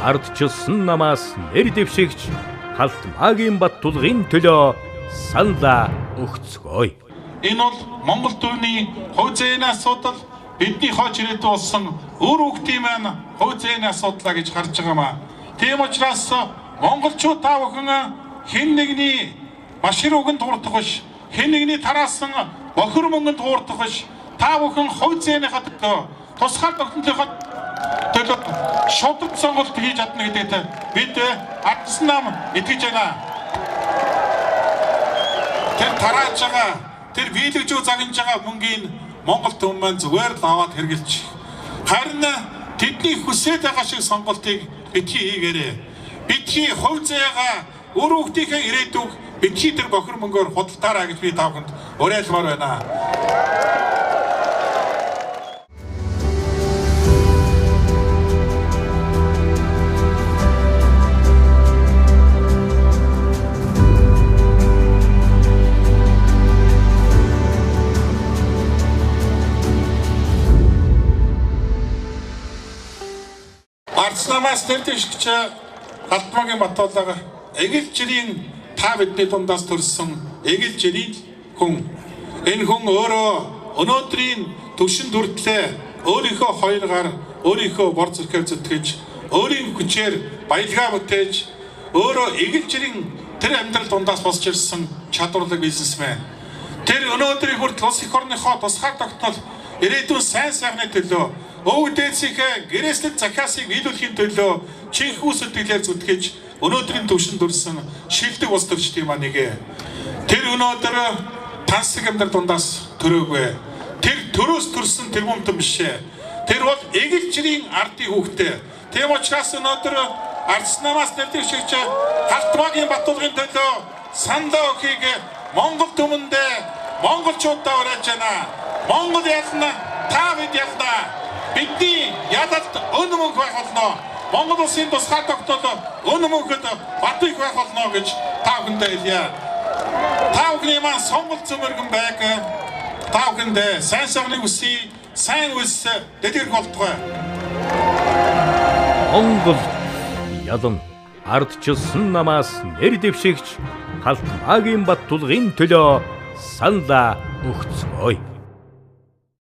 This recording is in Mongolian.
ардчилсан намаас нэр дэвшигч Халтмаагийн Баттулгын төлөө саналаа өгцгөөе. Энэ бол Монгол төвний хувь зээний асуудал, бидний хойч ирээдүй болсон өр хүүхдийн маань хувь зээний асуудлаа гэж гарч байгаа маа. Тийм учраас монголчууд та бүхэн хэн нэгний машин үгэнд туурдах биш, хэн нэгний тараасан бохир мөнгөнд туурдах биш. Та бүхэн хувь зээнийхээ төлөө, тусгай тогтнолынхаа төлөө шударга сонголт хийж чадна гэдэгт бид ардсан нам итгэж байна. Тэр тарааж байгаа, тэр биелэгжүү загнаж байгаа мөнгийг Монгол төв маань зүгээр л аваад хэрэгжилж, харин тэдний хүсэж байгаа шиг сонголтыг битгий хийгээрэй. Битгий хувь зээгаа өр хүүхдийнхээ ирээдүйг битгий тэр бохир мөнгөөр худалдаарай гэж би та бүхэнд уриалмаар байна. Ардснамаас нэр дэвшигч Халтмаагийн Баттулга эгэл жирийн та бидний дундаас төрсөн эгэл жирийн хүн. Энэ хүн өөрөө өнөөдрийн түвшин дүртлээ өөрийнхөө хоёр гар, өөрийнхөө бор зүрхээр зүтгэж, өөрийн хүчээр баялгаа бүтээж, өөрөө эгэл жирийн тэр амьдрал дундаас босч ирсэн чадварлаг бизнесмен. Тэр өнөөдрийн хүртэл улс эх орныхоо тусгай тогтнол, ирээдүйн сайн сайхны төлөө өвөг дээдсийнхээ гэрээслэл захиасыг биелүүлэхийн төлөө чихүү сэтгэлээр зүтгэж өнөөдрийн түвшинд дүрсэн шилдэг улс төрчдийн маань нэгэ. Тэр өнөөдөр тансаг амьдрал дундаас төрөөгүй. Тэр төрөөс төрсөн тэр хүмтэн бишээ. Тэр бол эгэл жирийн ардын хүүхдээ. Тийм учраас өнөөдөр ардснамаас нэр дэвшигч Халтмаагийн Баттулгын төлөө саналаа өгөхийг Монгол түмэндээ монголчуудаа уриалж байна. Монгол ялна, та бид ялна. Бидний ядалт өн мөнх байх болно. Монгол улсын тусгай тогтнол өн мөнхөд бат их байх болно гэж та бүхэндээ хэлье. Та бүхний маань сонголт зөвөргөн байг. Та бүхэндээ сайн сайхныг үсэе, сайн үлс дэлгэрэх болтугай. Монгол ялан ардчилсан намаас нэр дэвшигч Халтмаагийн Баттулгын төлөө саналаа өгцгөөе.